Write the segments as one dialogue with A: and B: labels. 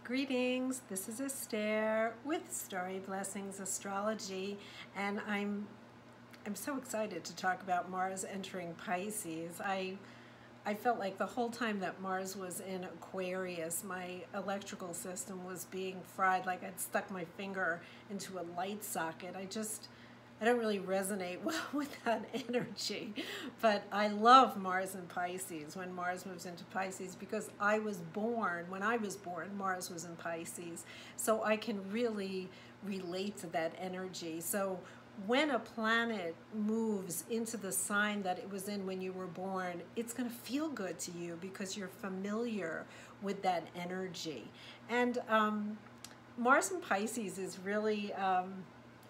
A: Greetings, this is Estere with Story Blessings Astrology, and I'm so excited to talk about Mars entering Pisces. I felt like the whole time that Mars was in Aquarius, my electrical system was being fried, like I'd stuck my finger into a light socket. I don't really resonate well with that energy, but I love Mars in Pisces when Mars moves into Pisces because when I was born, Mars was in Pisces, so I can really relate to that energy. So when a planet moves into the sign that it was in when you were born, it's going to feel good to you because you're familiar with that energy. And Mars in Pisces is really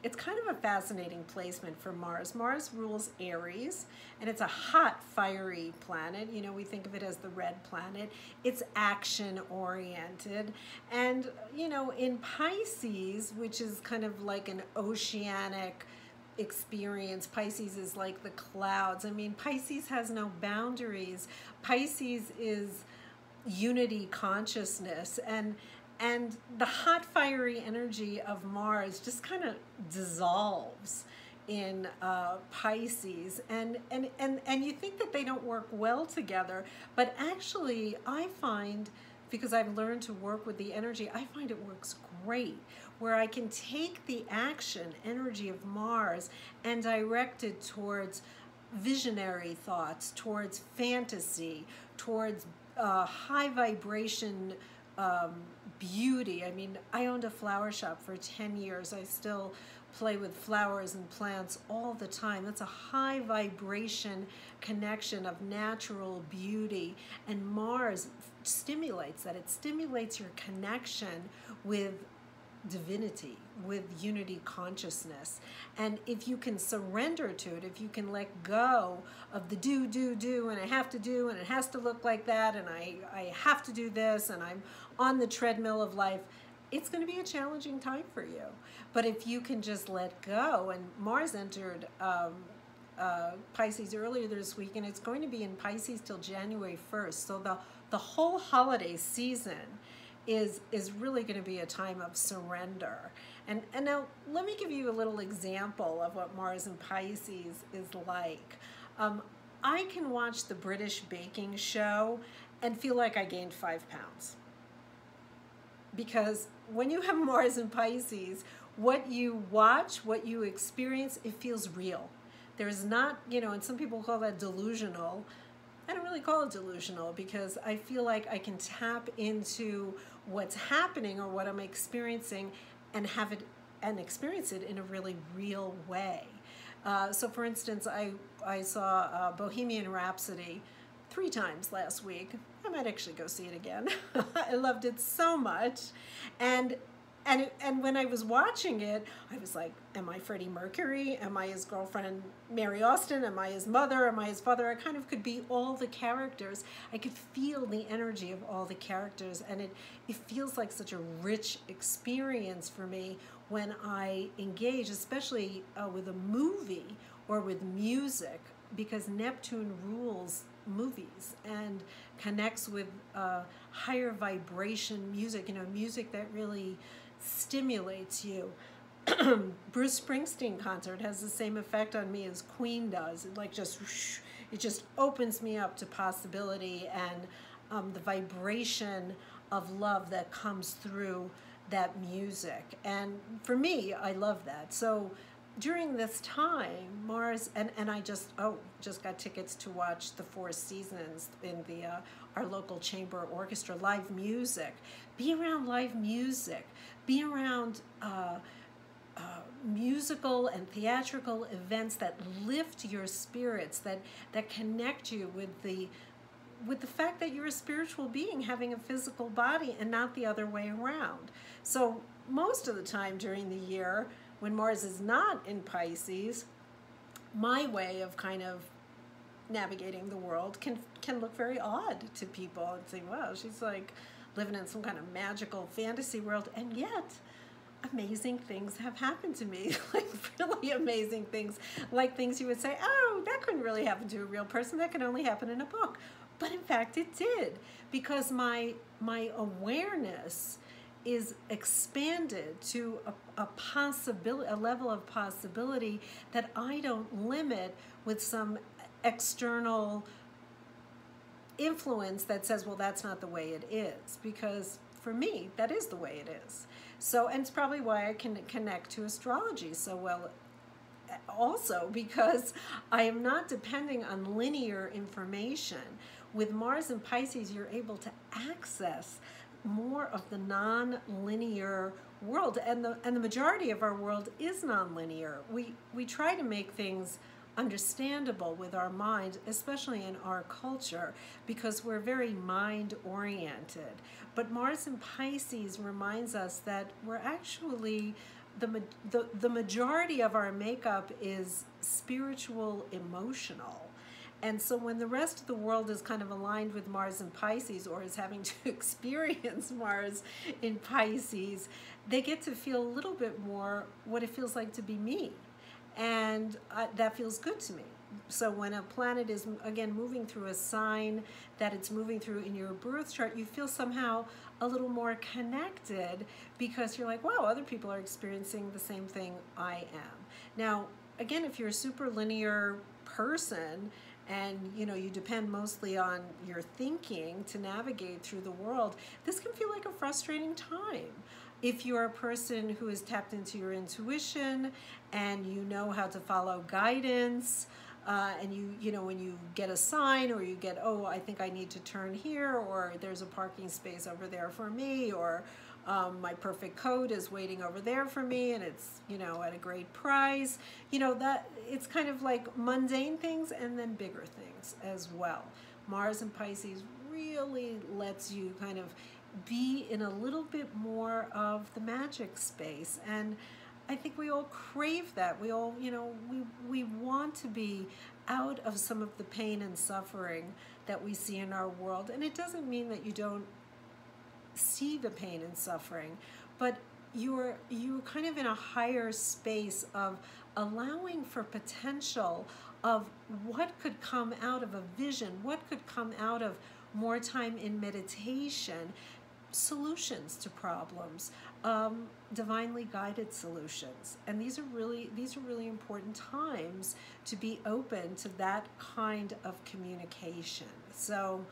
A: it's kind of a fascinating placement for Mars. Mars rules Aries, and it's a hot, fiery planet. You know, we think of it as the red planet. It's action-oriented. And, you know, in Pisces, which is kind of like an oceanic experience, Pisces is like the clouds. I mean, Pisces has no boundaries. Pisces is unity consciousness, and the hot fiery energy of Mars just kind of dissolves in Pisces, and you think that they don't work well together, but actually I find, because I've learned to work with the energy, I find it works great, where I can take the action energy of Mars and direct it towards visionary thoughts, towards fantasy, towards high vibration beauty. I mean, I owned a flower shop for 10 years. I still play with flowers and plants all the time. That's a high vibration connection of natural beauty, and Mars stimulates that. It stimulates your connection with divinity, with unity consciousness. And if you can surrender to it, if you can let go of the do, and I have to do, and it has to look like that, and I have to do this, and I'm on the treadmill of life, it's going to be a challenging time for you. But if you can just let go, and Mars entered Pisces earlier this week, and it's going to be in Pisces till January 1st. So the whole holiday season is really going to be a time of surrender. And now let me give you a little example of what Mars in Pisces is like. I can watch the British baking show and feel like I gained 5 pounds. Because when you have Mars in Pisces, what you watch, what you experience, it feels real. There's not, you know, and some people call that delusional. I don't really call it delusional because I feel like I can tap into what's happening or what I'm experiencing and have it and experience it in a really real way. So for instance, I saw Bohemian Rhapsody 3 times last week. I might actually go see it again. I loved it so much. And when I was watching it, I was like, am I Freddie Mercury? Am I his girlfriend, Mary Austin? Am I his mother? Am I his father? I kind of could be all the characters. I could feel the energy of all the characters, and it feels like such a rich experience for me when I engage, especially with a movie or with music, because Neptune rules movies and connects with higher vibration music, you know, music that really stimulates you. Bruce Springsteen concert has the same effect on me as Queen does. It like it just opens me up to possibility and the vibration of love that comes through that music. And for me, I love that. So during this time, Mars, and I just got tickets to watch the Four Seasons in the our local chamber orchestra, live music. Be around live music. Be around musical and theatrical events that lift your spirits, that connect you with the fact that you're a spiritual being having a physical body and not the other way around. So most of the time during the year, when Mars is not in Pisces, my way of kind of navigating the world can look very odd to people and say, wow, she's like living in some kind of magical fantasy world, and yet amazing things have happened to me, like really amazing things, like things you would say, oh, that couldn't really happen to a real person, that could only happen in a book. But in fact it did, because my awareness is expanded to a possibility, a level of possibility that I don't limit with some external influence that says, well, that's not the way it is, because for me, that is the way it is. So, and it's probably why I can connect to astrology so well also, because I am not depending on linear information. With Mars and Pisces, you're able to access more of the non-linear world, and the majority of our world is non-linear. We try to make things understandable with our mind, especially in our culture, because we're very mind-oriented. But Mars and Pisces reminds us that we're actually, the majority of our makeup is spiritual, emotional. And so when the rest of the world is kind of aligned with Mars and Pisces, or is having to experience Mars in Pisces, they get to feel a little bit more what it feels like to be me. And that feels good to me. So when a planet is, again, moving through a sign that it's moving through in your birth chart, you feel somehow a little more connected, because you're like, wow, other people are experiencing the same thing I am. Now, again, if you're a super linear person, and you depend mostly on your thinking to navigate through the world, this can feel like a frustrating time. If you're a person who is tapped into your intuition and you know how to follow guidance, and when you get a sign, or you get, oh, I think I need to turn here, or there's a parking space over there for me, or my perfect coat is waiting over there for me, and it's at a great price. That it's kind of like mundane things and then bigger things as well. Mars and Pisces really lets you kind of be in a little bit more of the magic space, and I think we all crave that. We all, we want to be out of some of the pain and suffering that we see in our world. And it doesn't mean that you don't see the pain and suffering, but you're kind of in a higher space of allowing for potential of what could come out of a vision, what could come out of more time in meditation, solutions to problems, divinely guided solutions. And these are really important times to be open to that kind of communication. So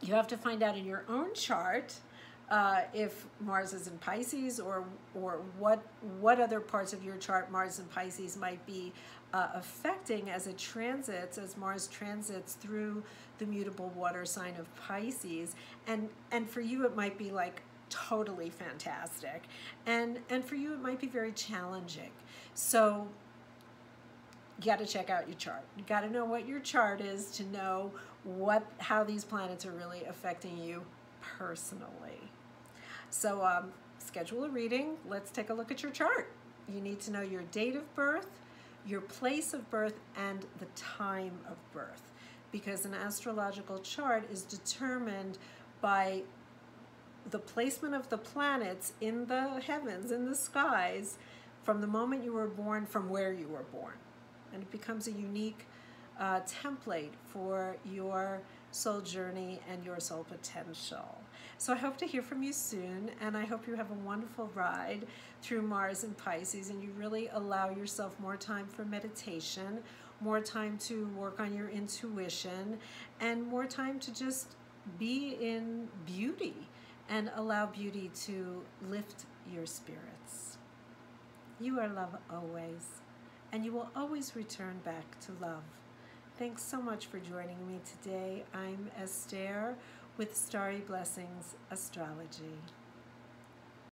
A: you have to find out in your own chart if Mars is in Pisces, or what other parts of your chart Mars and Pisces might be affecting as it transits, as Mars transits through the mutable water sign of Pisces. And for you it might be like totally fantastic, and for you it might be very challenging. So you got to check out your chart. You got to know what your chart is to know how these planets are really affecting you personally. So schedule a reading. Let's take a look at your chart. You need to know your date of birth, your place of birth, and the time of birth, because an astrological chart is determined by the placement of the planets in the heavens, in the skies, from the moment you were born, from where you were born. And it becomes a unique template for your soul journey and your soul potential. So I hope to hear from you soon, and I hope you have a wonderful ride through Mars and Pisces, and you really allow yourself more time for meditation, more time to work on your intuition, and more time to just be in beauty and allow beauty to lift your spirits. You are love always, and you will always return back to love. Thanks so much for joining me today. I'm Estere with Starry Blessings Astrology.